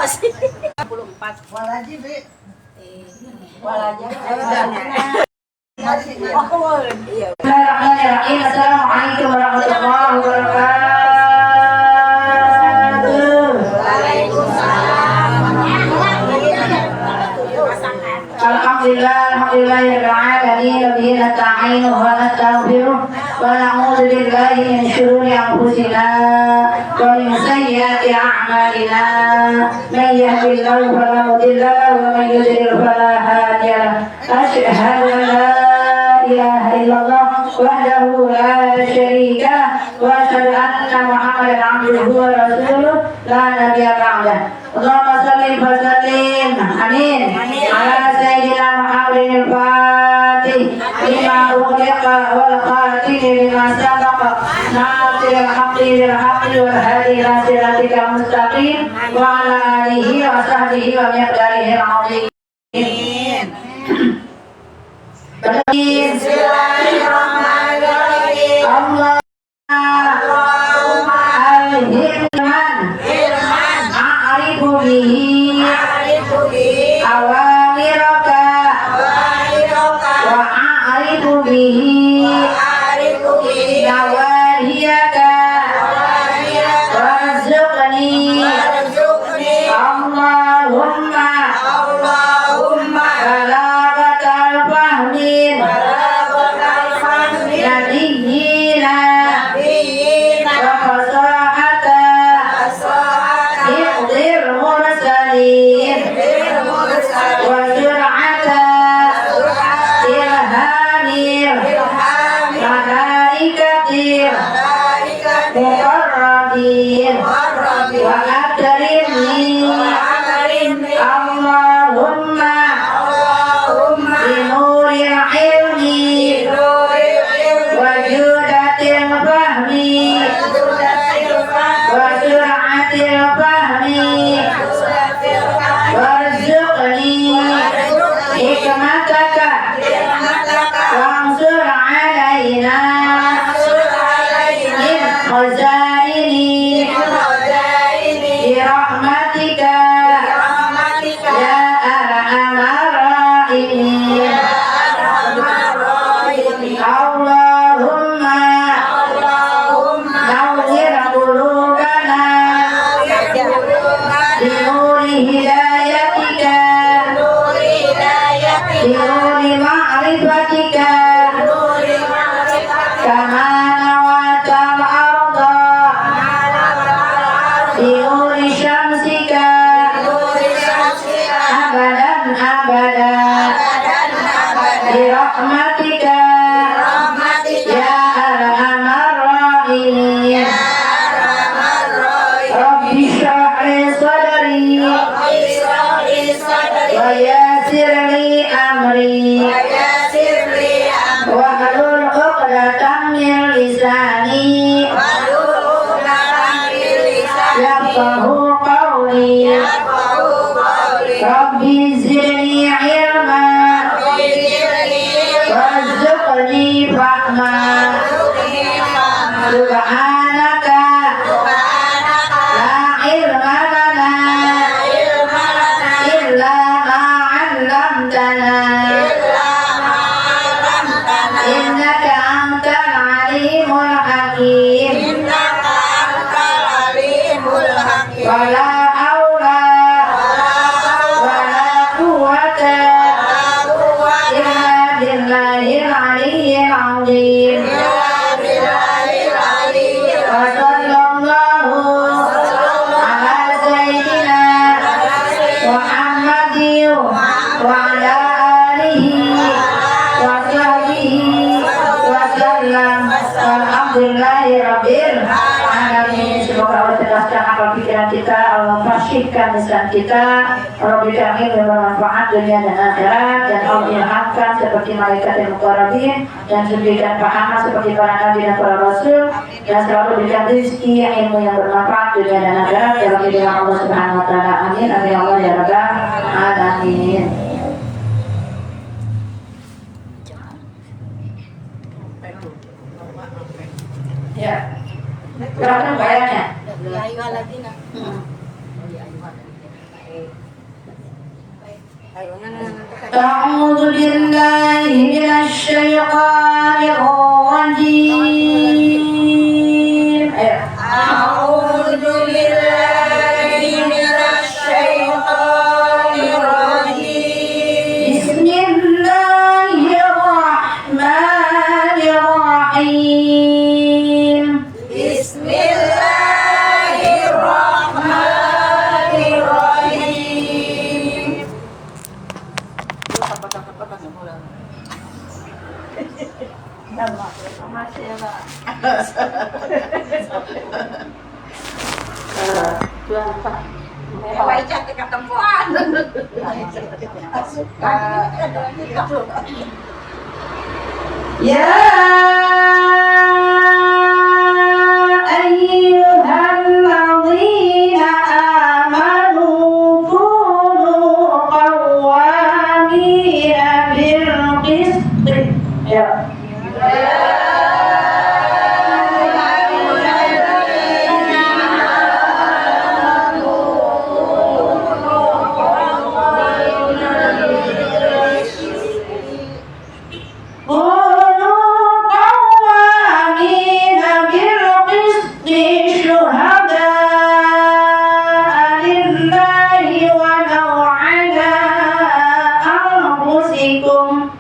masih 24 Walaji Bi. walaja. Bismillahirrahmanirrahim. Assalamualaikum warahmatullahi wabarakatuh. Alhamdulillahirabbil alamin wa bihi nasta'inu wa nastaghfiruh wa na'udzu billahi min shururi anfusina wa min sayyiati a'malina. Man yahdihillahu fala mudilla lahu wa man yudlil fala hadiya lahu. Asyhadu an la ilaha illallah wahdahu la syarika lahu wa asyhadu anna Muhammadan 'abduhu wa rasuluh la nabiyya ba'dah. Allahumma shalli wa sallim amin ala sayyidina Muhammadin al-Fatih lima ughliqa wal khatim lima sabaqa nasiril haqqi bil haqqi wal hadi ila siratikal mustaqim wa ala alihi wa sahbihi wa miqdarihi al-'azim. Bismillahirrahmanirrahim. Allahumma al-hirman a'rifu bihi awamiraka wa a'rifu bihi nawahiyaka warzuqni Allahumma balaghatal fahmin nabiyyina wa fasahata iqdir mursalin wa sur'ata ilhamir malaikatir muqarrabin wa akrimni Allahumma binuril ilmi wa judatil fahmi wa sur'atil fahmi warzuqni hikmataka wansur alaina min khazaini birahmatika ya arhamar rahimin. Allahumma nawwir qulubana binuri hidayatika binuri ma'rifatika kama nawatal arda binuri syamsika abadan abadan birahmatika ya arhamar rahimin. Rabbi shrah li sadri wa yassir li amri wahlul 'uqdatam min lisani yafqahu qawli. Rabbi zidni ilma warzuqni fahma. Subhanaka la ilma lana illa ma 'allamtana innaka antal alimul hakim. Wala haula wala quwwata illa billahil aliyyil azim. Wa sallallahu ala sayyidina Muhammadin wa ala alihi wa sahbihi wa sallam. Alhamdulillahi rabbil alamin. Semoga Allah cerdaskan akal pikiran kita, Allah fasihkan lisan kita, Allah berikan ilmu yang bermanfaat dunia dan akhirat, dan Allah ilhamkan seperti malaikat yang muqarrabin, dan berikan pahala seperti para nabi dan para rasul, dan selalu berikan rezeki ilmu yang bermanfaat dunia dan akhirat. Ya Rabbi dengan Allah Subhanahu wa taala. Amin. Amin ya Allah ya rabbal alamin. Ya. Berapa bayarnya? Ya ayyuhalladzina أعوذ بالله من الشيطان الرجيم أعوذ بالله من الشيطان الرجيم بسم الله الرحمن الرحيم بسم الله الرحمن الرحيم Mewah cantik ketemuan. يا أيها الذين آمنوا كونوا قوامين بالقسط كونوا قوامين بالقسط شهداء لله ولو على أنفسكم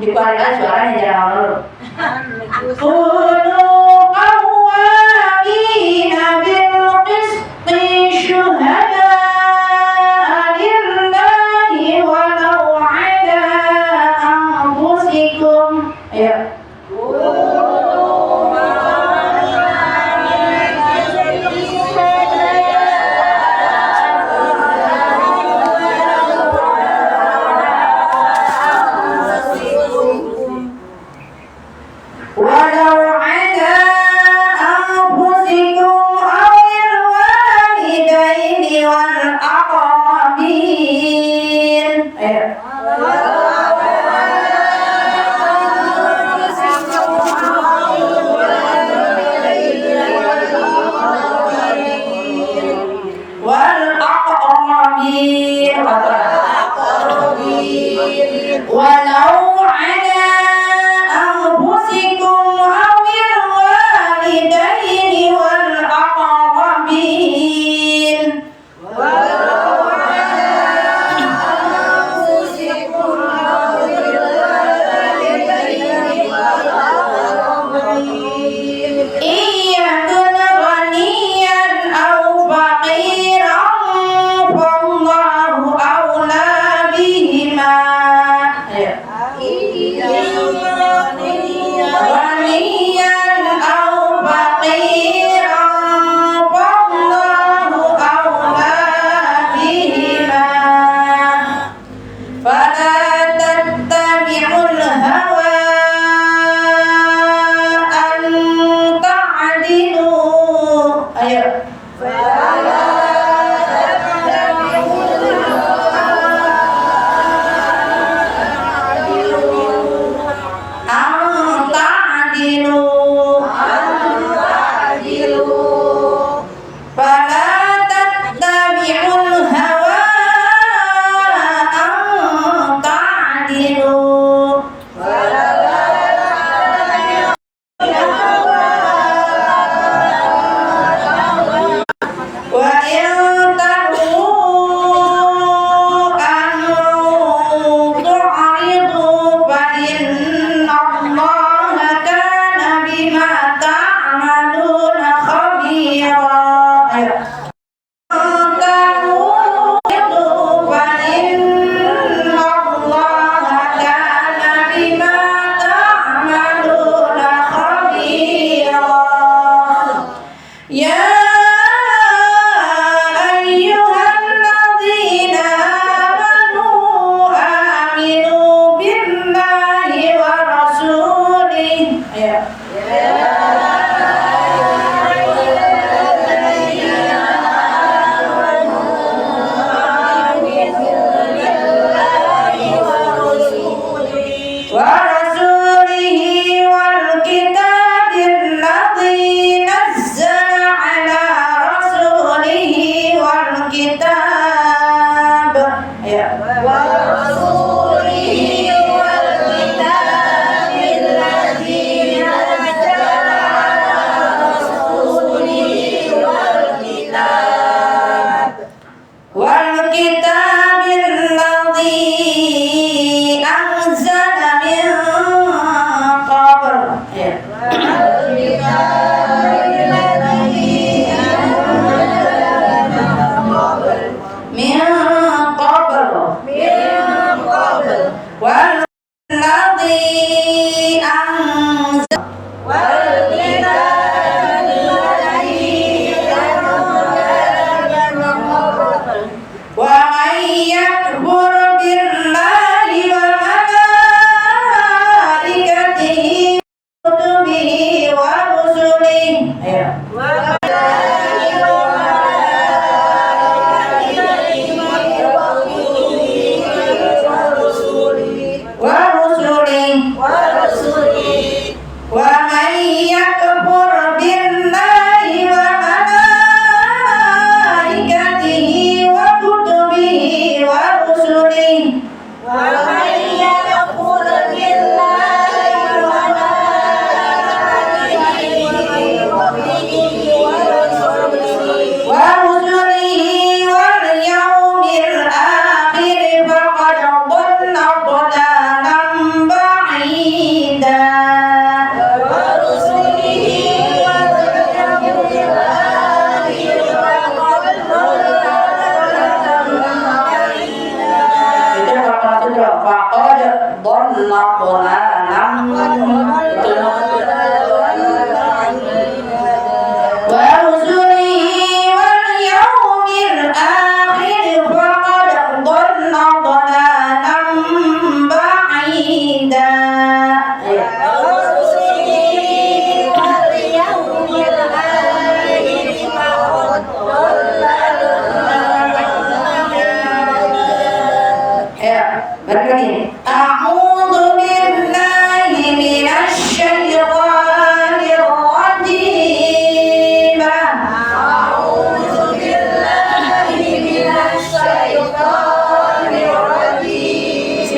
dikeluarkan suaranya jangan dulu. Kunu qawwamina bil qisti syuhada'a lillahi walau ala anfusikum. Ya. ولو على أنفسكم أو الوالدين والأقربين والأقربين ولو على أنفسكم أو الوالدين والأقربين إن يكن غنيا أو فقيرا فالله والكتاب ya. والكتاب الذي أنزل من قبل من قبل والذي أنزل ومن يكفر بالله وملائكته وكتبه ورسله ومن يكفر بالله وملائكته وكتبه ورسله واليوم الآخر فقد ضل ضلالا بعيدا faqad dhalla dhalalan wa rusulihi wal yawmil akhir faqad dhalla dhalalan ba'ida berkali a'udzu billahi minasy syaithanir rajim a'udzu billahi minasy syaithanir rajim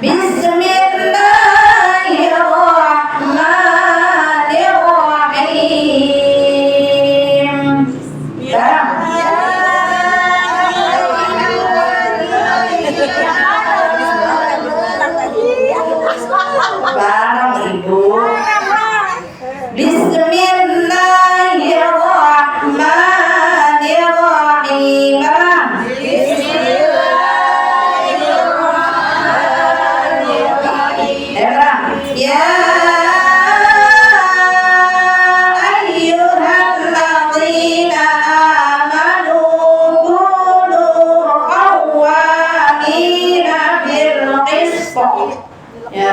bismillahirrahmanirrahim barang ibu Bismillahirrahmanirrahim ya ayyuhalladzina amanu kunu qawwamina bil qisth ya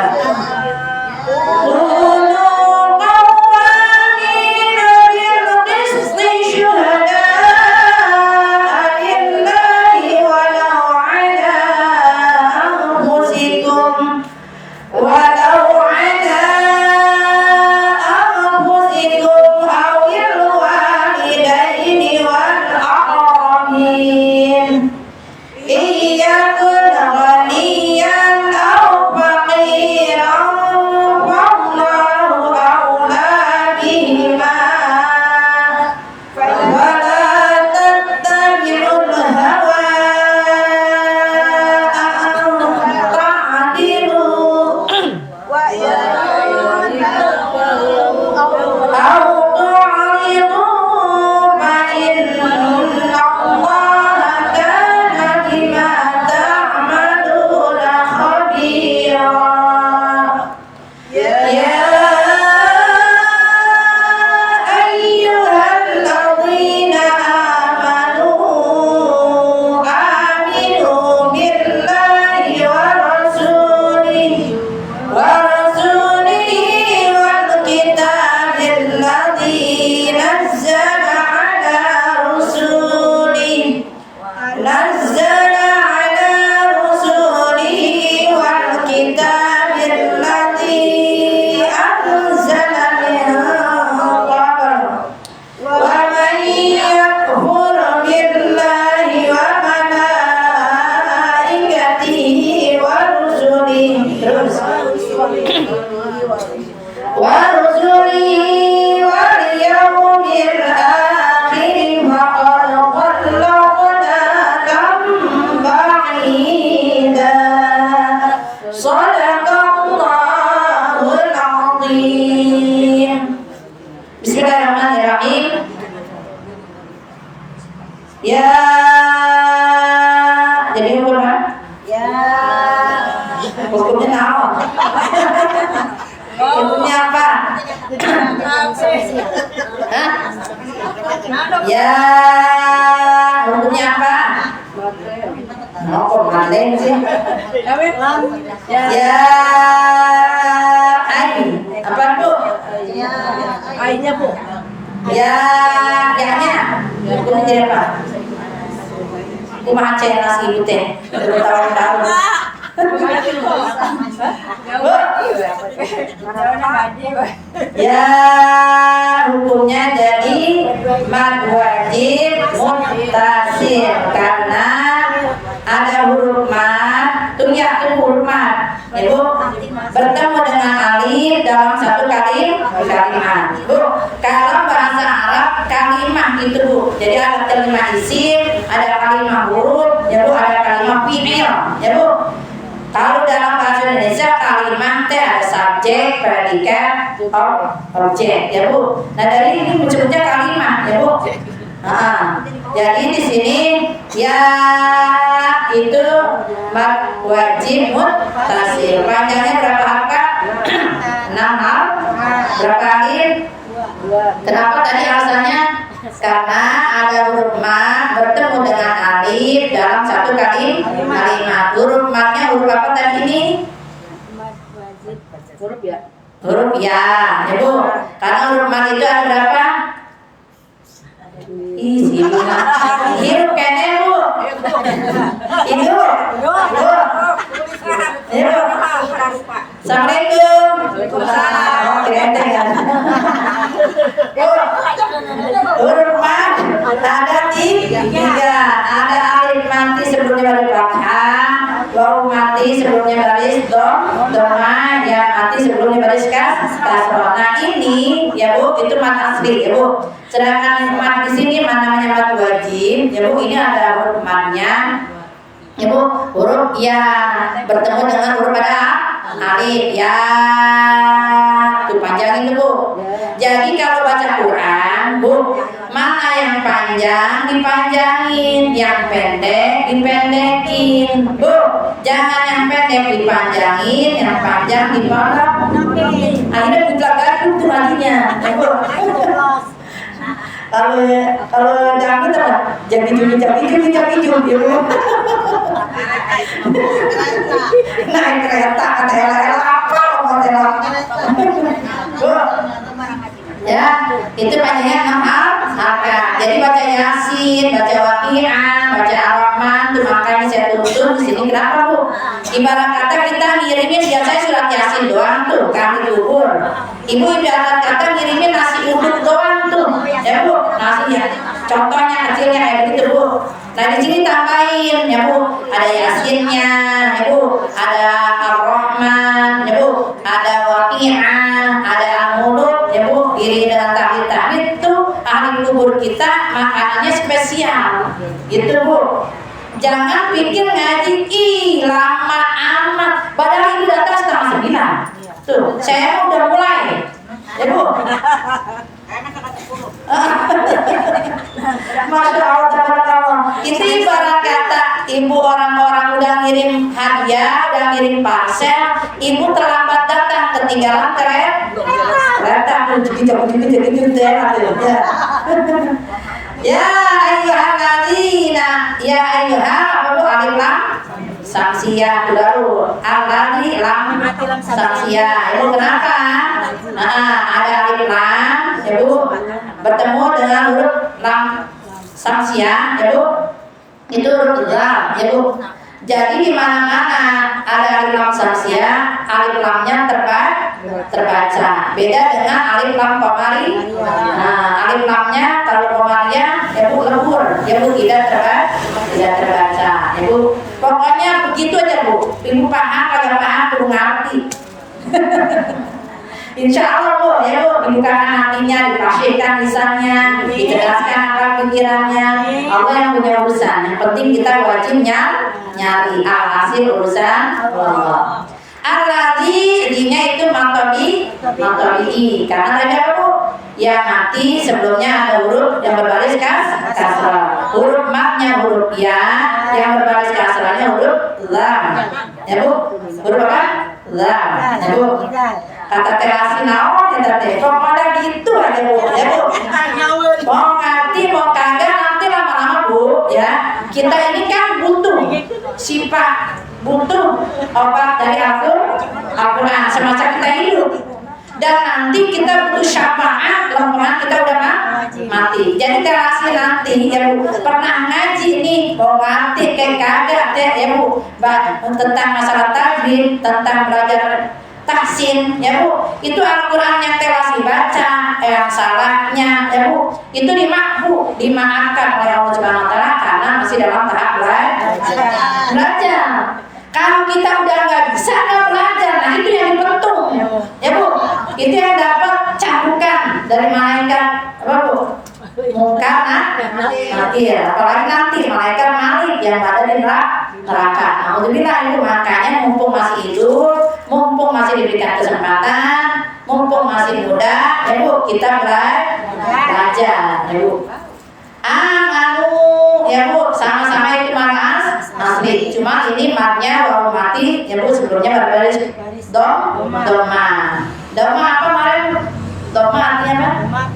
jadi hukum apa? Ya. Hukumnya naon? Hukumnya apa? Hah? Ya, hukumnya apa? Oh, kok gandeng sih? Ya, apa Bu? Ainya Bu. Ya, nya. Hukumnya jadi apa? Kumaha cek nasi ibu teh? Tahun-tahun. Bu? Ya, hukumnya jadi mad wajib muttasil karena ada huruf mad, tuh huruf mad. Ya Bu, bertemu dengan alif dalam satu kalimat. Bu, kalau bahasa Arab kalimah itu Bu, jadi ada kalimat isim, ada kalimat huruf, ya Bu, ada kalimat fi'il, ya Bu. Kalau dalam bahasa Indonesia kalimat teh ada subjek, predikat, objek, ya Bu. Nah dari ini disebutnya kalimat, ya Bu. Nah, jadi di sini ya itu mad wajib muttasil. Panjangnya berapa harakat? 6 hal. Berapa alif? Kenapa tadi alasannya? Karena ada huruf mad bertemu dengan alif dalam satu kalimat. Huruf madnya huruf apa tadi ini? Huruf ya. Huruf ya, ya Bu. Karena huruf mad itu ada berapa? Isi hidup kene Bu. Hidup. Bu. Ya Bu. Assalamualaikum. Oh, keren ya. Bu. Huruf mad ada tiga. Ada alif mati sebelumnya baris fathah, waw mati sebelumnya baris doma, ya mati sebelumnya baris kasroh. Nah ini ya Bu, itu mad asli ya Bu. Sedangkan mad di sini namanya mad wajib ya Bu. Ini ada huruf madnya ya Bu, huruf ya bertemu dengan huruf pada alif ya. Tuh panjangin tuh Bu. Jadi kalau baca Quran Bu, mana yang panjang dipanjangin, yang pendek dipendekin Bu. Jangan yang pendek dipanjangin, yang panjang dipondok. Akhirnya buka gaduh tuh hatinya ya Bu. Kalau jangan kita jadi jumi ya Bu. Naik kereta kata ela apa model Bu. Ya, itu panjangnya 6 harakat. Jadi baca Yasin, baca Waqiah, baca Ar-Rahman, tuh makanya saya tuntun di sini kenapa Bu? Ibarat kata kita ngirimin biasanya surat Yasin doang tuh, kami duhur. Ibu ibarat kata ngirimin nasi uduk doang tuh, ya Bu, nasinya. Contohnya kecilnya kayak begitu Bu. Nah di sini tambahin ya Bu, ada Yasinnya, ya Bu, ada Ar-Rahman, ya Bu, ada Waqiah, ada Al-Muluk, ya Bu. Iri dengan tahmid tuh ahli kubur kita makanannya spesial, gitu Bu. Jangan pikir ngaji lama amat, padahal itu datang setengah 9. Tuh, saya udah mulai, ya Bu. Masya Allah, itu ibarat kata ibu orang-orang udah ngirim hadiah, udah ngirim parcel, ibu terlambat datang, ketinggalan kereta, ya ayyuhalladzina, ya ayyuha apa Bu, alif lam samsiyah dulu, alladzi lam samsiyah. Itu kenapa? Ada alif lam ya Bu, bertemu dengan huruf lam samsiyah ya Bu, itu huruf idgham ya Bu. Jadi di mana-mana ada alif lam samsiyah, alif lamnya terbaca. Beda dengan alif lam qamari. Nah, alif lamnya kalau qamarnya ya Bu lebur, ya Bu, tidak terbaca ya Bu. Pokoknya begitu aja Bu. Ibu paham kagak paham perlu ngerti. Insya Allah Bu, ya Bu, dibukakan hatinya, dipasihkan lisannya, dicerdaskan akal pikirannya. Allah yang punya urusan. Yang penting kita wajib nyari alhasil urusan Allah. Alladzi dinya itu matobi, karena tadi apa Bu? Yang mati sebelumnya ada huruf yang berbaris kasrah. Huruf matnya huruf ya, yang berbaris kasrah lam. Ya Bu, huruf apa? Lam. Ya Bu. Kata terasi naon ya teh. Pokoknya gitu aja Bu. Ya Bu. Mau ngerti mau kagak nanti lama-lama Bu ya. Kita ini kan butuh sifat, butuh obat dari Al-Quran semasa kita hidup. Dan nanti kita butuh syafaat lama kita udah mati. Jadi terasi nanti ya Bu pernah ngaji nih mau ngerti kayak kagak teh ya Bu tentang masalah tajwid, tentang belajar tahsin ya Bu, itu Al-Quran yang terasi baca yang salahnya ya Bu itu dimaafkan oleh Allah Subhanahu Wa Taala karena masih dalam tahap belajar. Kalau kita udah nggak bisa nggak belajar, nah itu yang dipentung ya Bu, itu yang dapat cambukan dari malaikat apa Bu? Mungkar nakir, apalagi nanti malaikat Malik yang ada di neraka. Alhamdulillah itu makanya mumpung masih hidup, mumpung masih diberikan kesempatan, mumpung masih muda, ya Bu kita belajar, ya Bu. Amanu, ya Bu sama-sama itu mana asli, cuma ini matnya wawu mati, ya Bu sebelumnya berbaris doma. Doma apa kemarin? Doma artinya apa?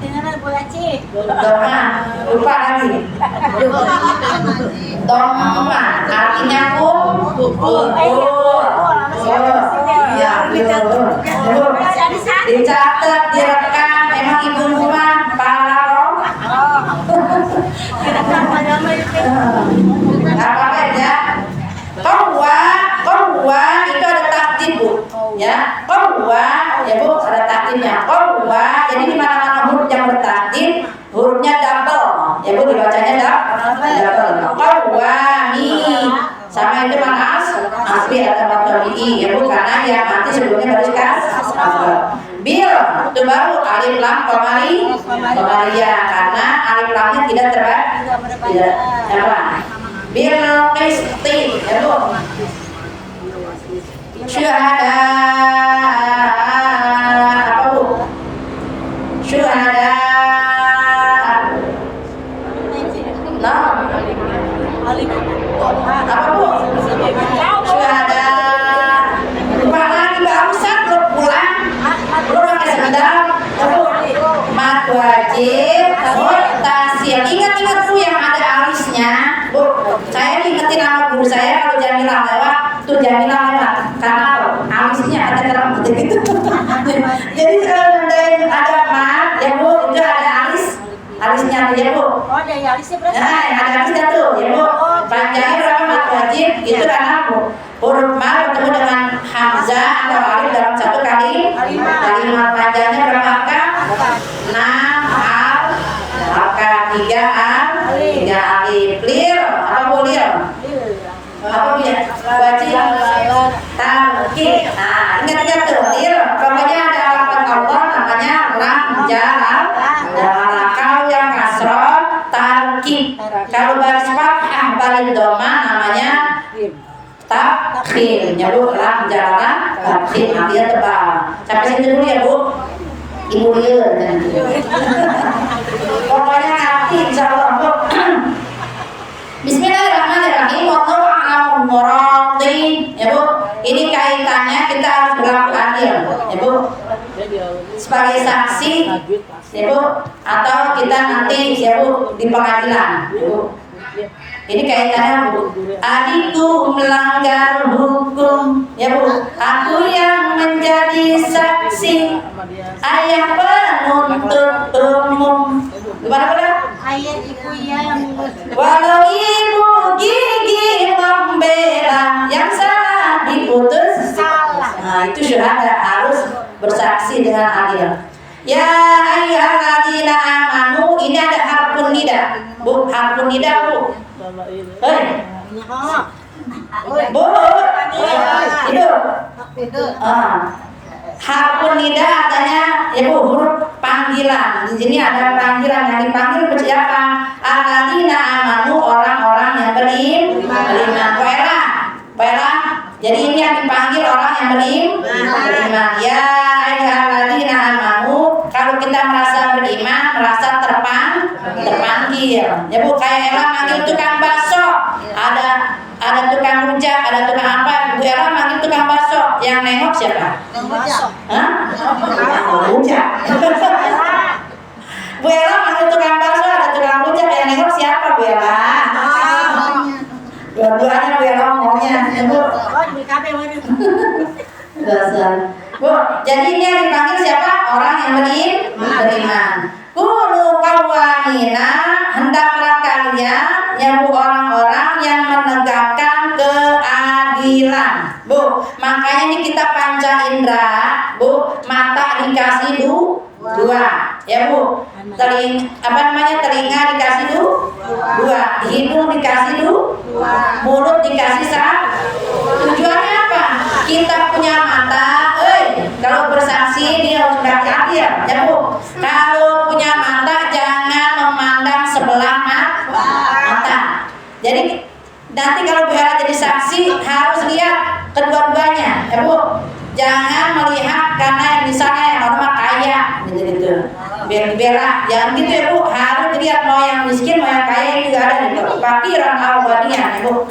Doma, lupa lagi. Doma artinya kumpul. Ya, dicatat, direkam. Emang ibu rumah para roh. Apa ya? Qawwa itu ada takdir Bu. Ya, qawwa ya Bu ada takdirnya. Qawwa jadi di mana-mana huruf yang bertakdir hurufnya double. Ya Bu dibacanya double. Qawwami sama itu mana asli atau tabi'i ya Bu karena yang nanti sebelumnya baris bil itu baru alif lam komariya karena alif lamnya tidak apa bil qisti ya Bu syuhada apa Bu syuhada nah apa Bu syuhada lupa lagi barusan belum pulang belum pakai sandal mat wajib mutasil ingat Bu yang ada alisnya Bu saya ingetin nama guru saya kalau Jamilah lewat tuh Jamilah lewat karena alisnya ada rambut gitu jadi kalau ada mat ya Bu itu ada alisnya ya Bu ada alisnya berapa? Nah, ada alisnya tuh ya Bu panjangnya berapa mat wajib itu karena Bu huruf mat bertemu dengan hamzah atau alif dalam satu kalimat panjangnya berapa angka? 6 angka 3 alif lil apa Bu lil? Apa ya? Wajib tarkib. Nah, ingat tuh lil pokoknya ada lafaz Allah namanya lam jalal. Kalau yang kasroh tarkib. Kalau baris fathah balik doma namanya takhir. Ya Bu lam jalal takhir artinya tebal. Sampai situ dulu ya Bu. Ibu lil. Pokoknya ngerti insyaallah Bu. Bismillahirrahmanirrahim. Wallahu a'lam bishawab. Ya Bu, ini kaitannya kita harus berlaku adil, ya Bu. Sebagai saksi, ya Bu, atau kita nanti ya Bu di pengadilan, ya Bu. Ini kaitannya Bu. Adikku melanggar hukum, ya Bu. Aku yang menjadi saksi. Ayah penuntut umum. Gimana? Ayah ibu yang Walau ibu gigi membela yang salah diputus salah. Nah itu syuhada harus bersaksi dengan adil. Ya ayyuhalladzina amanu ini ada harfun nida. Bu harfun nida Bu. Hei. Bu. Itu. Harfun nida artinya ya Bu huruf panggilan. Di sini ada panggilan yang dipanggil siapa? Alladzina amanu orang-orang yang beriman. Wela. Jadi ini yang dipanggil orang yang beriman. Ya ayyuhalladzina amanu kalau kita merasa beriman, merasa terpanggil. Ya Bu kayak Ella manggil tukang bakso. Ada tukang rujak rujak, ada tukang apa? Bu Ella manggil tukang bakso, yang nengok siapa? Hah? Rujak. Bu Ella manggil tukang bakso, ada tukang rujak, yang nengok siapa Bu Ella? Dua-duanya Bu Ella ngomongnya, Bu. Dasar. Bu, jadi ini yang dipanggil siapa? Orang yang beriman. Kunu qawwamina, hendaklah kalian yang bu orang-orang yang menegakkan keadilan. Bu, makanya ini kita panca indera, Bu, mata dikasih dua, ya Bu. Telinga dikasih dua, hidung dikasih dua, mulut dikasih satu. Tujuannya apa? Kita punya mata, kalau bersaksi dia harus hati-hati ya Bu. Kalau punya mata jangan memandang sebelah mata. Jadi nanti kalau Bu Ella jadi saksi harus lihat kedua-duanya ya Bu. Jangan melihat karena yang misalnya yang normal kaya gitu. Biar dibela, jangan gitu ya Bu. Harus dilihat mau yang miskin mau yang kaya juga ada di fakiran awaliyah ya Bu.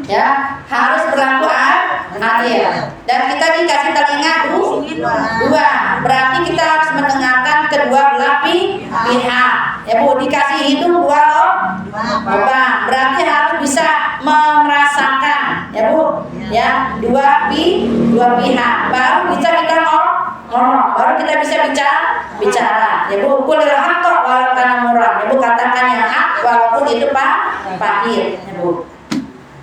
Ya, harus berlaku adil. Dan kita dikasih telinga dua. Berarti kita harus mendengarkan kedua belah pihak. Ya Bu, dikasih hidung dua lubang. Berarti harus bisa merasakan, ya Bu. Ya, dua pihak. Baru bisa kita ngomong, baru kita bisa bicara. Ya Bu, kulil haqqa walau kana murran. Ya Bu, katakan yang hak walaupun itu pahit, ya Bu.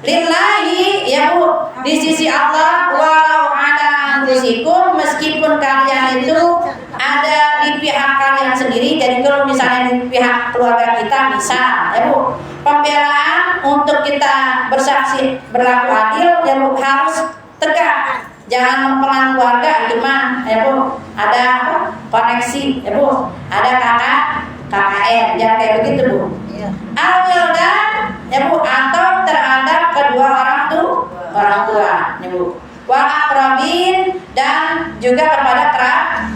Lillahi, ya Bu, di sisi Allah, walau ada anfusikum, meskipun kalian itu ada di pihak kalian sendiri. Jadi kalau misalnya di pihak keluarga kita bisa, ya Bu, pembelaan untuk kita bersaksi berlaku adil, ya Bu, harus tegak. Jangan mempengaruhi keluarga itu mah, ya Bu, ada koneksi, ya Bu, ada KKN, jangan kayak begitu Bu. Awildan, ya Bu, atau terhadap kedua orang tua, ya Bu. Wal aqrabin, dan juga kepada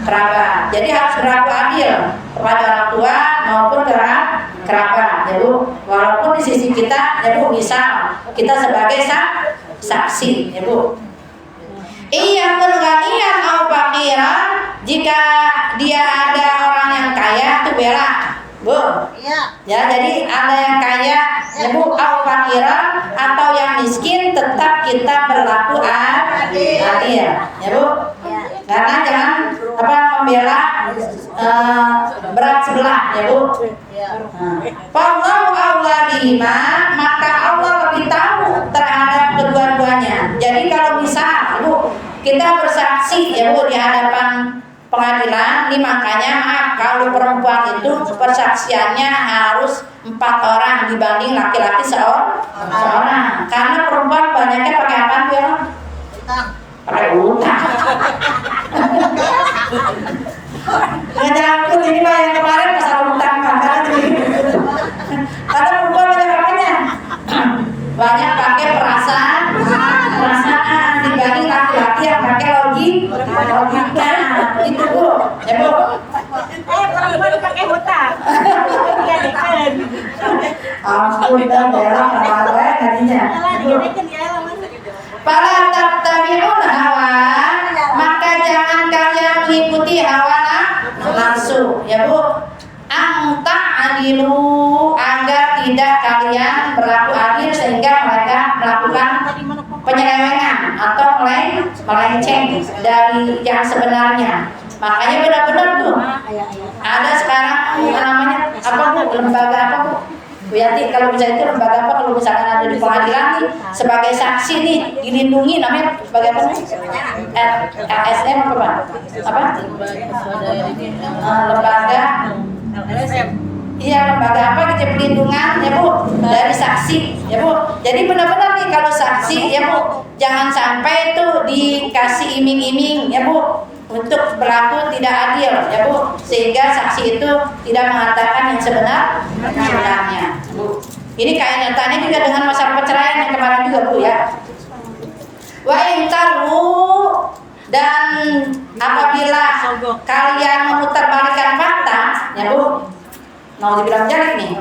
kerabat. Jadi harus berlaku adil kepada orang tua maupun kerabat, ya Bu. Walaupun di sisi kita, ya Bu, misal kita sebagai saksi, ya Bu. Iya ganiyan au faqiran, jika dia ada orang yang kaya itu bela, Bu. Iya. Ya, jadi ada yang kaya, ya Bu, au faqiran atau yang miskin tetap kita berlaku adil, ya Bu. Ya. Karena jangan membela berat sebelah, ya Bu. Wallahu a'lam bihima, maka Allah lebih tahu terhadap kedua-duanya. Jadi kalau misal Bu, kita bersaksi ya Bu di hadapan pengadilan, ini makanya maaf kalau perempuan itu persaksiannya harus 4 orang dibanding laki-laki seorang. Karena perempuan banyaknya pakai apa Bu? Pakai utang. Ngejangkut ini mah yang kemarin masalah utang karena perempuan banyak apanya? Banyak pakai perasaan dibanding laki-laki yang pakai logika. Itu Bu, ya Bu. Perempuan pakai hutang. Ampun dan dalam apa tadinya. Para tattabi'ul hawa, maka jangan kalian mengikuti hawa nafsu, ya Bu. Anta adilu, agar tidak kalian berlaku adil sehingga mereka melakukan penyelewengan atau melenceng dari yang sebenarnya. Makanya benar-benar tuh ada sekarang namanya apa Bu, lembaga apa Bu? Bu Yanti, kalau bisa itu lembaga apa kalau misalkan ada di pengadilan nih sebagai saksi nih dilindungi, namanya sebagai apa? LSM apa Pak? Apa? Lembaga LSM. Iya, lembaga apa gitu, pelindungan ya Bu dari saksi ya Bu. Jadi benar-benar nih kalau saksi ya Bu, jangan sampai itu dikasih iming-iming ya Bu untuk berlaku tidak adil ya Bu, sehingga saksi itu tidak mengatakan yang sebenarnya Bu. Ini kayak nyatanya juga dengan masalah perceraian yang kemarin juga Bu ya. Wa intaru, dan apabila kalian memutarbalikkan fakta ya Bu, mau dibilang jalik nih,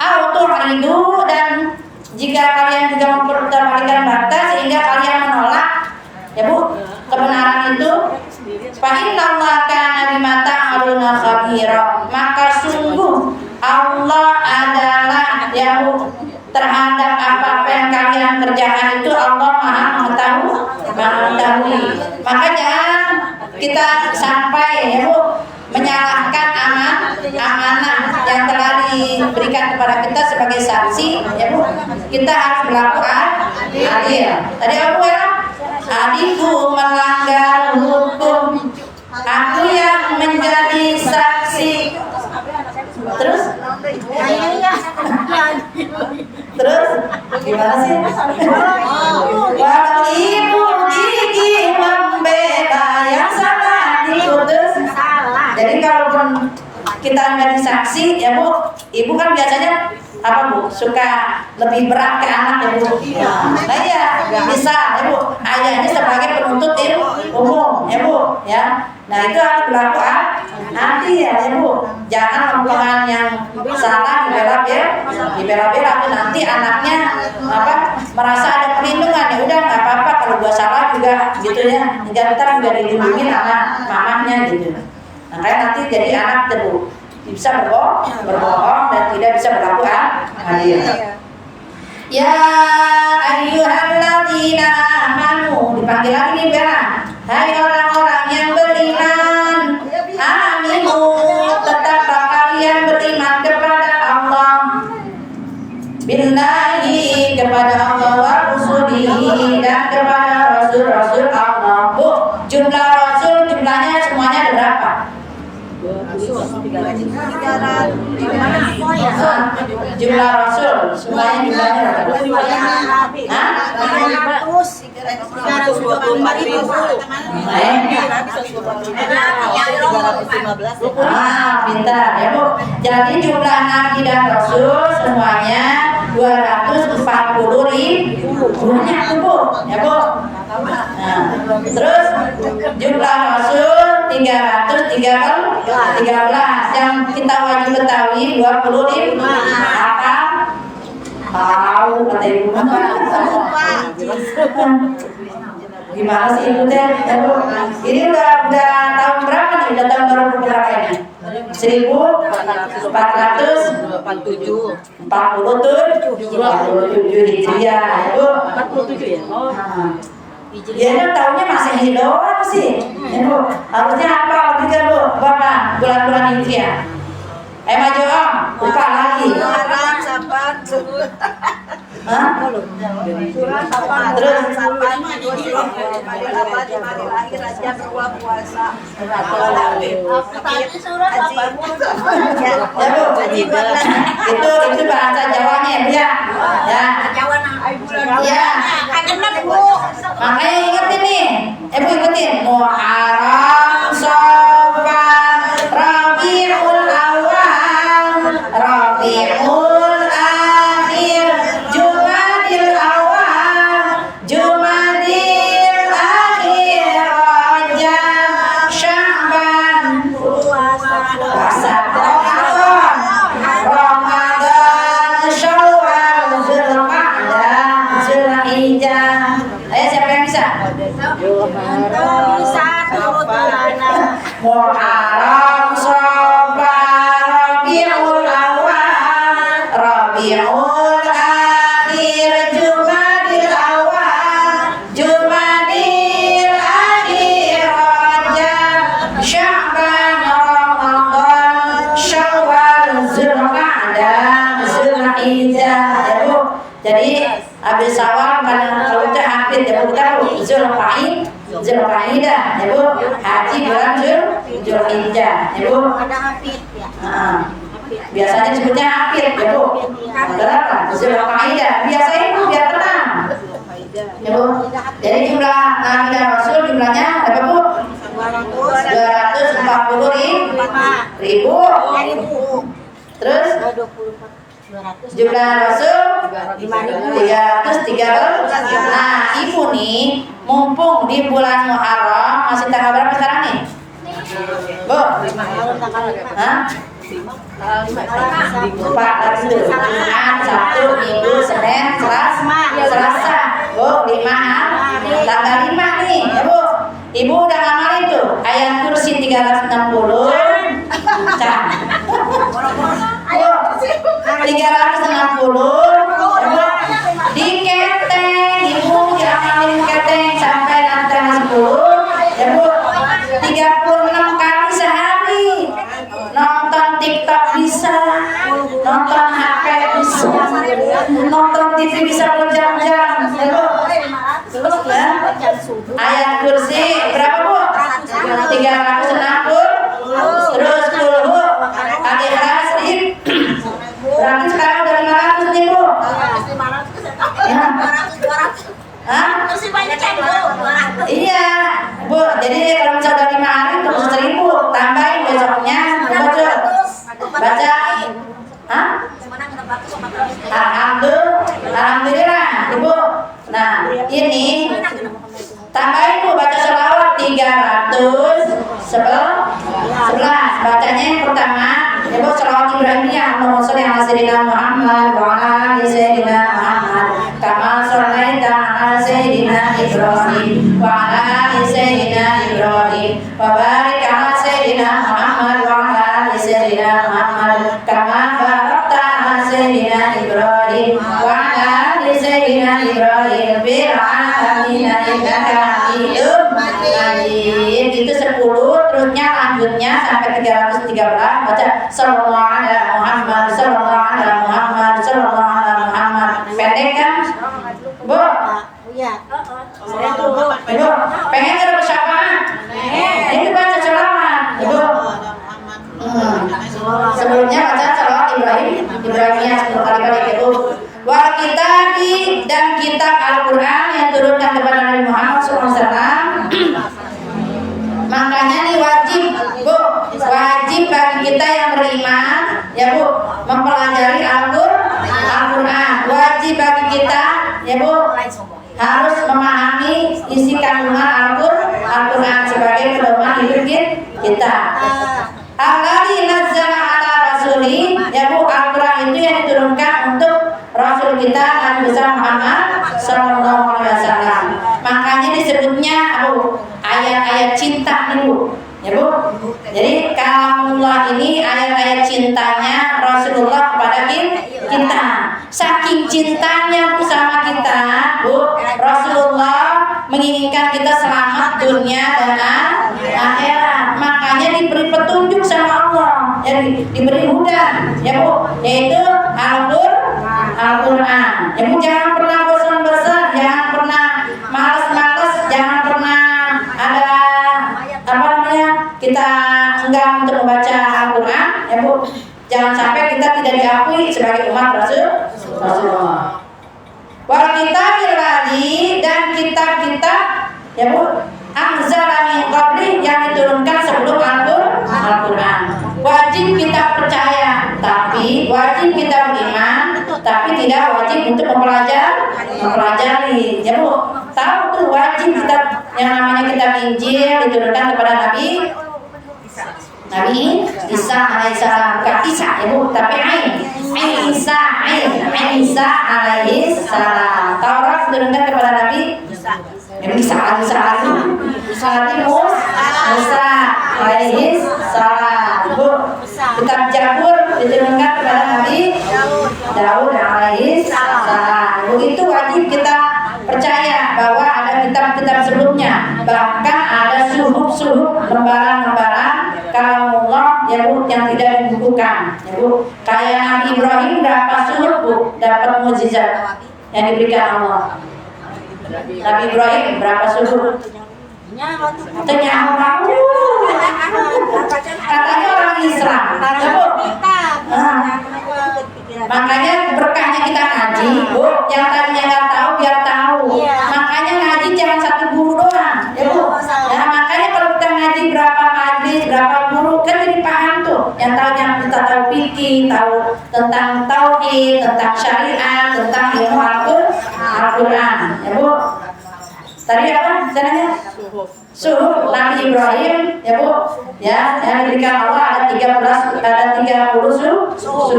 auto itu, dan jika kalian juga mempertahankan mengerjakan itu Allah Maha mengetahui. Maka jangan kita sampai ya Bu menyalahkan amanah yang telah diberikan kepada kita sebagai saksi ya Bu. Kita harus berlaku adil. Tadi apa ya? Adikku melanggar hukum, aku yang menjadi saksi. Terus gimana sih? Walau ibu gigi membela yang salah diputus. Jadi kalaupun kita menjadi saksi ya Bu, ibu kan biasanya apa Bu, suka lebih berat ke anak ya Bu. Nah ya bisa ya Bu, ayahnya sebagai penuntut umum ya Bu ya. Nah itu harus berlaku nanti ya Bu, jangan omongan yang salah dibela-bela nanti anaknya merasa ada perlindungan. Ya udah nggak apa-apa kalau gua salah juga gitu ya, ntar juga dilindungi sama mamahnya gitu. Makanya nanti jadi anak Bu bisa berbohong dan tidak bisa berlaku adil. Ya ayyuhalladzina amanu, dipanggil lagi nih Bella. Hai orang-orang yang beriman, aminu, tetaplah kalian beriman kepada Allah, billahi, kepada Allah wa rusulihi, dan kepada rasul-rasul Allah. Bu, jumlah rasul jumlahnya semuanya ada berapa? Jumlah rasul semuanya jumlahnya pintar ya Bu. Jadi jumlah nabi dan rasul semuanya 240.000. Banyak Bu ya Bu. Nah, terus jumlah rasul 313 yang kita wajib ketahui 25. Apa? Tahu kata ibu apa? Gimana sih ibu teh? Ini udah tahun berapa nih? Udah tahun baru berapa ini? 1447 Hijriah ibu. 47 ya? Oh. Dia tahunya masih hidup sih, ya Bu. Harusnya apa juga Bu, Bapak bulan-bulan Hijriah. Maju Om, lupa lagi. Terus itu bahasa Jawanya ya. Ya. Makanya ingetin nih, ibu ingetin Muharram, Shawwal, Rabiul Awal, Rabiul Akhir, Jumadil Awal, Jumadil Akhir, Rajab, Sya'ban, puasa Ramadan, Syawal, Zulqa'dah, Zulhijjah. Ayo siapa yang bisa? Muharram, Shawwal, Rabiul Awal, Rabiul Akhir, Jumadil Awal, Jumadil Akhir, Rajab, Sya'ban, Ramadan, Syawal, Zulqa'dah, Zulhijjah. Ya Bu. Jadi habis Syawal kan kalau kita hampir ya Bu, kita Zulqa'dah ya Bu, haji bulan Zulhijjah ya Bu. Ada hafid ya. Biasanya disebutnya hafid ya Bu. Kenapa? Zulqa'dah biasanya Bu biar tenang ya Bu. Jadi jumlah nabi dan rasul jumlahnya berapa Bu? 240.000. Terus jumlah rasul 313. Nah ibu nih mumpung di bulan Muharram masih tanggal berapa sekarang nih Bu? Hah? Lupa lagi tuh. Jumat, Sabtu, Minggu, Senin, Selasa Bu, 5 tanggal 5 nih ya Bu. Ibu udah ngamalin tuh ayat kursi 360. Bu, 360 diketek jam-jam ya Bu. Ayat kursi berapa Bu? 360. Terus kulhu Al-Ikhlas berarti sekarang udah 500 nih Bu. Ya. Hah? Iya Bu, jadi kalau misalnya udah 5 hari terus 1000 tambahin besoknya baca. Hah? Alhamdulillah Ibu. Nah ini tambahin Bu, baca sholawat 311. Bacanya yang pertama Ibu sholawat Ibrahimiyah, Allahumma sholli ala sayyidina Muhammad wa ala ali sayyidina Muhammad kama shallaita ala sayyidina Ibrahim wa ala ali sayyidina Ibrahim wa barik ala sayyidina Muhammad wa ala ali sayyidina Muhammad kama barakta ala sayyidina Ibrahim wa ala ali sayyidina Ibrahim fil alamin innaka Hamidum Majid. Itu 10, terusnya lanjutnya sampai 313 baca sallallahu ala Muhammad sallallahu ala Muhammad sallallahu ala Muhammad. Pendek kan Bu? Iya. Ibu pengen ada persyafaat? Ini baca sholawat Ibu. Sebelumnya baca sholawat Ibrahimiyah 10 kali itu. Wal kitabi dan kitab Al-Quran yang turunkan kepada Nabi Muhammad SAW. Makanya nih wajib Bu, wajib bagi kita yang beriman ya Bu mempelajari Al-Quran. Wajib bagi kita ya Bu harus memahami isi kandungan Al-Quran sebagai pedoman hidup kita. Alladzi nazzala ala rasuli ya Bu, Al-Quran itu yang diturunkan untuk Rasul kita Nabi besar Muhammad Sallallahu Alaihi Wasallam. Makanya disebutnya ayat-ayat cinta nih Bu, ya Bu. Jadi kalamullah ini ayat-ayat cintanya Rasulullah kepada kita. Saking cintanya sama kita, Bu, Rasulullah menginginkan kita selamat dunia dan akhirat. Makanya diberi petunjuk sama Allah, jadi diberi hudan, ya Bu, yaitu Al-Quran. Ya Bu, jangan pernah bosan-bosan, jangan pernah malas-malas, jangan pernah ada kita enggan untuk membaca Al-Quran, ya Bu. Jangan sampai kita tidak diakui sebagai umat Rasulullah. Wal kitabil ladzi dan kitab-kitab ya Bu anzala min qabli yang diturunkan sebelum Al-Quran. Wajib kita percaya, tapi wajib kita beriman, tapi tidak wajib untuk mempelajari. Ya Bu, tahu tuh wajib kita yang namanya kitab Injil diturunkan kepada Nabi Isa alaihissalam, bukan Isa ya Bu, tapi Isa alaihissalam. Taurat diturunkan kepada Nabi Isa Musa alaihissalam. Bu, kitab Zabur diturunkan kepada Nabi Daud alaihissalam. Begitu wajib kita percaya bahwa ada kitab-kitab sebelumnya, bahkan ada suhuf-suhuf lembaran-lembaran kalamullah ya Bu yang tidak dibukukan ya Bu. Kayak Nabi Ibrahim berapa suhuf Bu dapat mukjizat yang diberikan Allah. Nabi Ibrahim berapa suhuf? Katanya orang Islam ya Bu. Makanya berkahnya kita ngaji Bu, yang tadinya nggak tahu biar tahu. Makanya ngaji jangan satu guru doang ya Bu. Ya, makanya kalau kita ngaji berapa majlis, berapa guru kan jadi paham tuh. Yang tahu kita tahu fikih, tahu tentang tauhid, tentang syariat, tentang ilmu Al-Quran ya Bu. Tadi apa caranya? Suhuf Nabi Ibrahim ya Bu, ya yang diberikan Allah ada 30 suhuf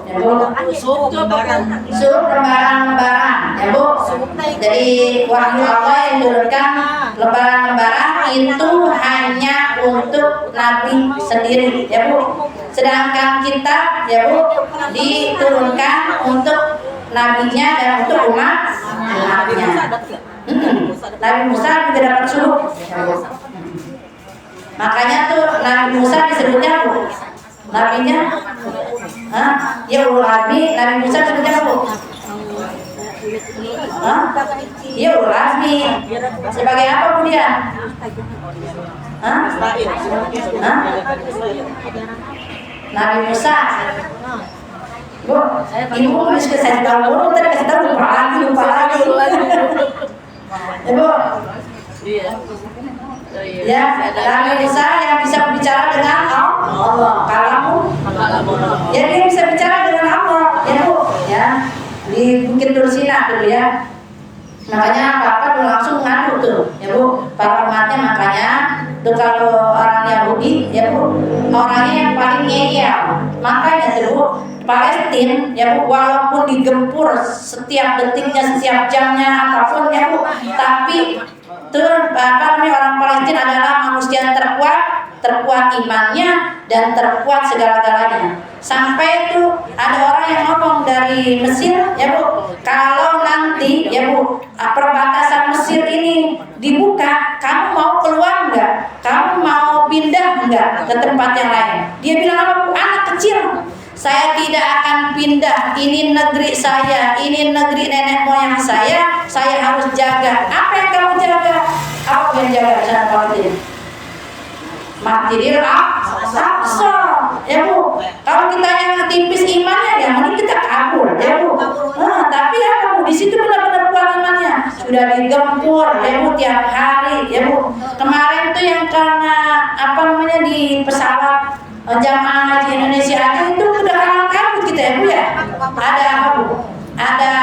ya Bu. Suhuf lembaran-lembaran ya Bu. Jadi wahyu Allah yang diturunkan lembaran-lembaran itu hanya untuk Nabi sendiri ya Bu. Sedangkan kitab ya Bu diturunkan untuk nabinya dan untuk umatnya. Nabi Musa juga dapat suhuf. Makanya tuh Nabi Musa disebutnya Bu. Nabinya ya ulul azmi, Nabi Musa disebutnya Bu. Hah? Iya ulul azmi. Sebagai apa Bu dia? Hah? Hah? Nabi Musa. Bu, ibu harus kasih tahu dulu, tadi kasih tahu lupa lagi. Ibu. Ya, Nabi Musa yang bisa berbicara dengan Allah. Kalamu. Ya, dia bisa bicara dengan Allah. Ya Bu, ya. Di Bukit Dursina dulu ya. Makanya apa-apa tuh langsung ngadu tuh, ya Bu. Para umatnya makanya tuh kalau orang Yahudi, ya Bu, orangnya yang paling ngeyel. Makanya tuh Bu, Palestina, ya Bu, walaupun digempur setiap detiknya, setiap jamnya, apapun ya Bu, tapi tuh apa namanya orang Palestina adalah manusia yang terkuat imannya dan terkuat segala-galanya. Sampai itu ada orang yang ngomong dari Mesir, ya Bu, kalau nanti ya Bu perbatasan Mesir ini dibuka, kamu mau keluar nggak? Kamu mau pindah nggak ke tempat yang lain? Dia bilang apa Bu? Anak kecil, saya tidak akan pindah. Ini negeri saya, ini negeri nenek moyang saya harus jaga. Apa yang kamu jaga? Apa yang jaga di sana Palestina? Masjidil Aqsa, ya Bu. Kalau kita yang tipis imannya, ya mending kita kabur, ya Bu. Tapi ya Bu, di situ benar-benar kuat imannya. Sudah digempur, ya Bu, tiap hari, ya Bu. Kemarin tuh yang karena apa namanya di pesawat jamaah haji Indonesia aja itu udah kalang kabut kita ya Bu ya. Ada apa Bu? Ada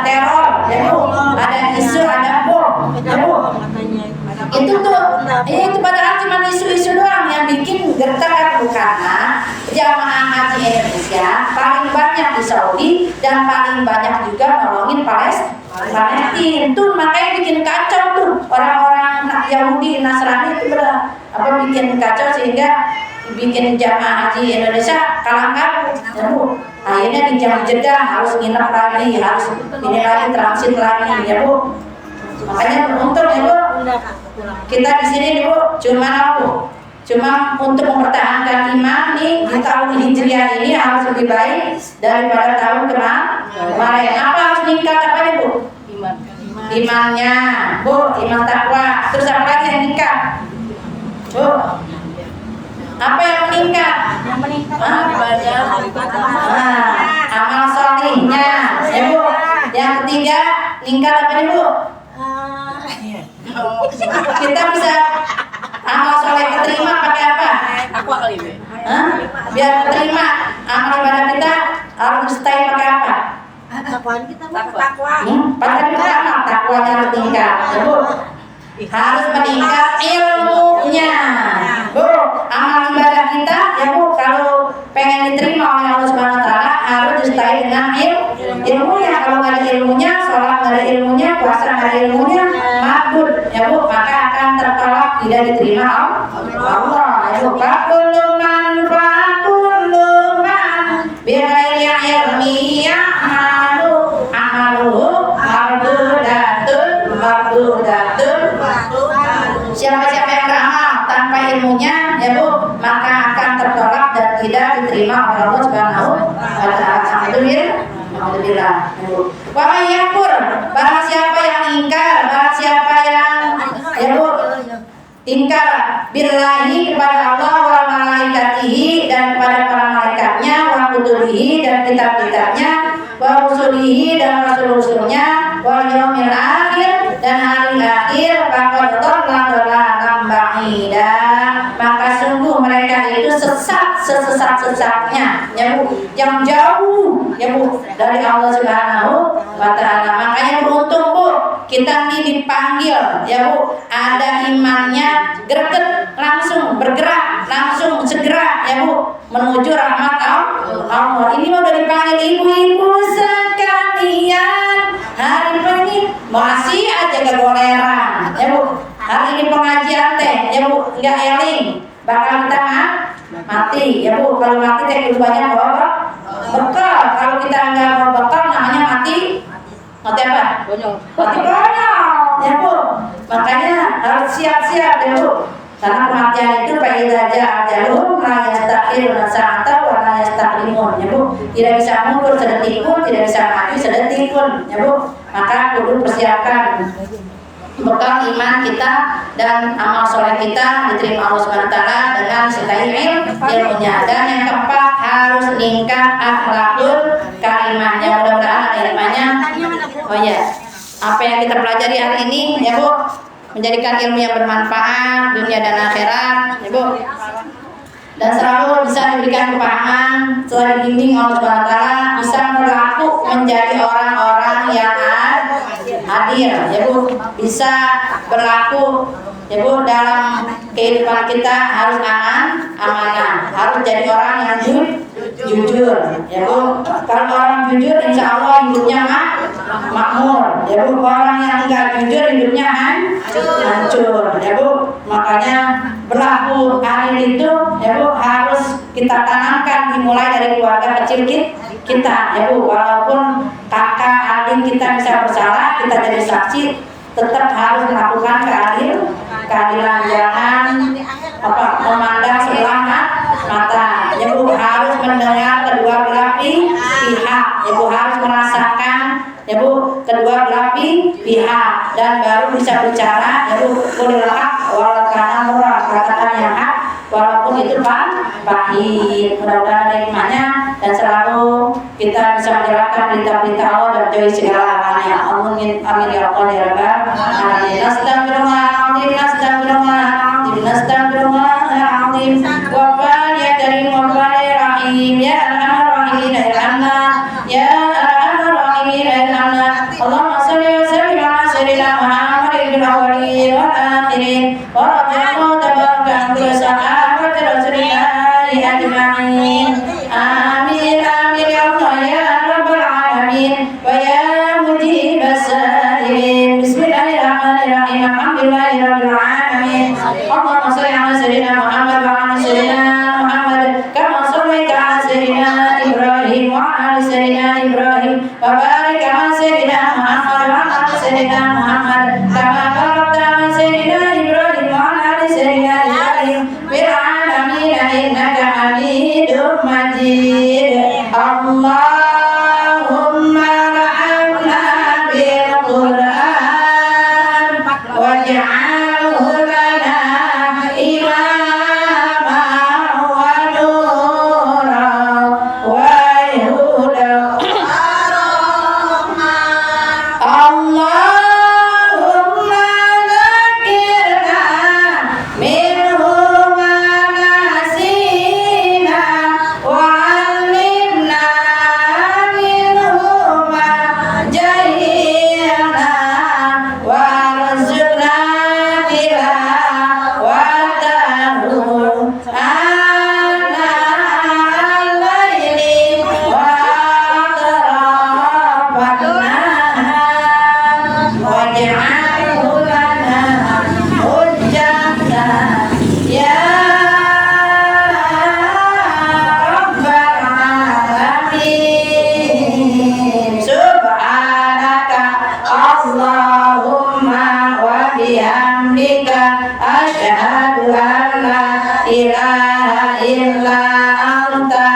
teror, ya Bu. Ada isu, ada bom, ya Bu. Itu tuh, itu padahal cuma isu-isu doang yang bikin gertak Bu, karena jamaah haji Indonesia paling banyak di Saudi dan paling banyak juga nolongin Palestina. Itu makanya bikin kacau tuh orang-orang Yahudi Nasrani itu bikin kacau sehingga bikin jamaah haji Indonesia kalang kabut, ya Bu. Akhirnya di Jeddah harus nginep lagi, harus ini lagi transit lagi, ya Bu. Makanya beruntung ya Bu. Kita di sini nih Bu, cuma untuk mempertahankan iman nih di tahun Hijriah ini harus lebih baik daripada tahun kemarin. Apa harus meningkat apa nih Bu? Imannya, Bu, iman takwa. Terus apa lagi yang meningkat? Bu, apa yang meningkat? Yang meningkat amal solihnya, ya Bu. Yang ketiga, meningkat apa nih Bu? Kita bisa amal soleh keterima pakai apa? Biar terima amal ibadah kita harus disertai pakai apa? Takwa. Takwanya harus meningkat, ya Bu. Harus meningkat ilmunya, Bu. Amal ibadah kita, ya Bu, kalau pengen diterima oleh Allah Subhanahu Wa Taala harus disertai dengan ilmunya. Kalau nggak ada ilmunya, sholat nggak ada ilmunya, puasa nggak ada ilmunya, mabud, ya Bu, maka akan tertolak, tidak diterima Allah. Ya Bu, fakuluman bighairi ilmi amaluhu mardudatun. Siapa-siapa yang beramal tanpa ilmunya, ya Bu, maka akan tertolak dan tidak diterima oleh Allah Subhanahu wa Ta'ala. Alhamdulillah. Wa may yakfur, barang siapa yang ingkar, barang siapa yang ya Bu ingkar billahi kepada Allah wa malaikatihi dan kepada para malaikatnya, wa kutubihi dan kitab-kitabnya, wa rusulihi dan rasul-rasulnya, wa yaumil akhir dan hari akhir, faqad dhalla dhalalan ba'ida. Maka sungguh mereka itu sesat sesat-sesatnya, ya Bu, yang jauh, ya Bu, dari Allah Subhanahu wa Ta'ala. Makanya beruntung Bu, kita ini dipanggil, ya Bu, ada imannya, greget langsung bergerak, langsung segera, ya Bu, menuju rahmat Allah. Ini udah dipanggil ibu-ibu sekalian. Hari ini masih aja kegoleran, ya Bu. Hari ini pengajian teh, ya Bu, nggak eling, bakal kita mati, ya Bu. Kalau mati teh kudu banyak bawa bekal. Kalau kita nggak bawa bekal, namanya mati apa? Mati bonyol, ya Bu. Makanya harus siap-siap, ya Bu. Karena kematian itu fa'idza ja'a ajaluhum la yastakhiruna sa'atan wa la yastaqdimun, ya Bu. Tidak bisa mundur sedetik pun, tidak bisa maju sedetik pun, ya Bu. maka kudu persiapkan bekal iman kita dan amal soleh kita diterima Allah Subhanahu wa taala dengan sertai ilmunya. Dan yang keempat, harus meningkat akhlakul karimahnya. Mudah-mudahan ada ilmunya. Oh ya, apa yang kita pelajari hari ini ya Bu, menjadikan ilmu yang bermanfaat dunia dan akhirat ya Bu, dan selalu bisa diberikan kepahaman setelah dibimbing Allah Subhanahu wa taala, bisa berlaku menjadi orang-orang yang adil ya Bu, bisa berlaku ya Bu dalam kehidupan kita, harus amanah, harus jadi orang yang jujur ya Bu. Kalau orang jujur insya Allah hidupnya makmur ya Bu. Orang yang enggak jujur hidupnya hancur ya Bu. Makanya berlaku adil itu ya Bu harus kita tanamkan dimulai dari keluarga kecil kita ya Bu. Walaupun kakak adik kita bisa bersalah, kita jadi saksi, tetap harus melakukan keadilan. Jangan memandang sebelah mata ya Bu, harus mendengar kedua belah pihak ya Bu, harus merasakan ya Bu kedua belah pihak, dan baru bisa bicara ya Bu. Kulilhaq walakana murah, katakan yang hak walaupun itu pahit. Mudah-mudahan ada hikmahnya dan selalu kita bisa menjalankan perintah-perintah Allah dan jauhi segala larangannya. Amin ya rabbal alamin. Astagfirullahaladzim, astagfirullahaladzim, astagfirullahaladzim. Wafal ya karim, wafal ya rahim, ya arhamar rahimin, ya arhamar rahimin, Allahumma sholli wa sallim ala sayyidina Muhammadin fil awwalin wal akhirin wa radhiyallahu tabaraka an sahabati rasulillahi ajma'in. Amin amin ya Allah ya rabbal alamin wa ya mujibas sa'ilin. Bismillahirrahmanirrahim. Alhamdulillahirabbil alamin. Allahumma sholli ala sayyidina Muhammad wa ala sayyidina Muhammad kama shallaita ala sayyidina Ibrahim wa ala sayyidina Ibrahim wa barik ala sayyidina Muhammad wa ala sayyidina Muhammad kama barakta ala sayyidina Ibrahim wa ala sayyidina Ibrahim fil alamin innaka Hamidum Majid. Allahumma ra'amna bil Qur'an waj'alhu lana imama wa nuran wa hudan. Allahumma zakirna minhu ma nasina wa 'allimna minhu ma jahilna warzuqna tilawatahu ana al-laili wa atrafan nahar waj'alhu lana hujjatan ya rabbal alamin. Subhanaka Allahumma wa bihamdika asyhadu an la ilaha illa anta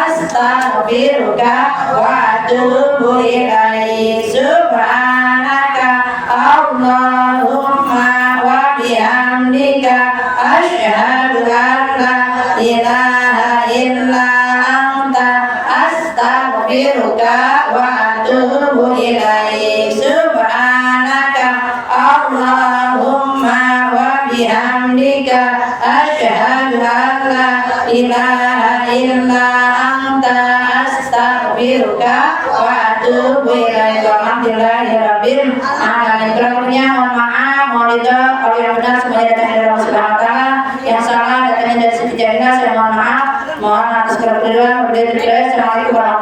astaghfiruka wa atubu ilaik. Subhanaka Allahumma wa bihamdika asyhadu an la ilaha illa anta astaghfiruka wa atubu ilaik. Subhanaka Allahumma wa bihamdika asyhadu an la ilaha illa anta astaghfiruka wa atubu ilaik. Alhamdulillahirabbil alamin. Kurang-kurangnya mohon maaf, mohon ridho. Kalau yang benar semuanya datang dari Allah Subhanahu wa taala, yang salah datangnya dari sisi jaminan saya mohon maaf. Mohon atas keridhaan. Assalamualaikum warahmatullahi wabarakatuh.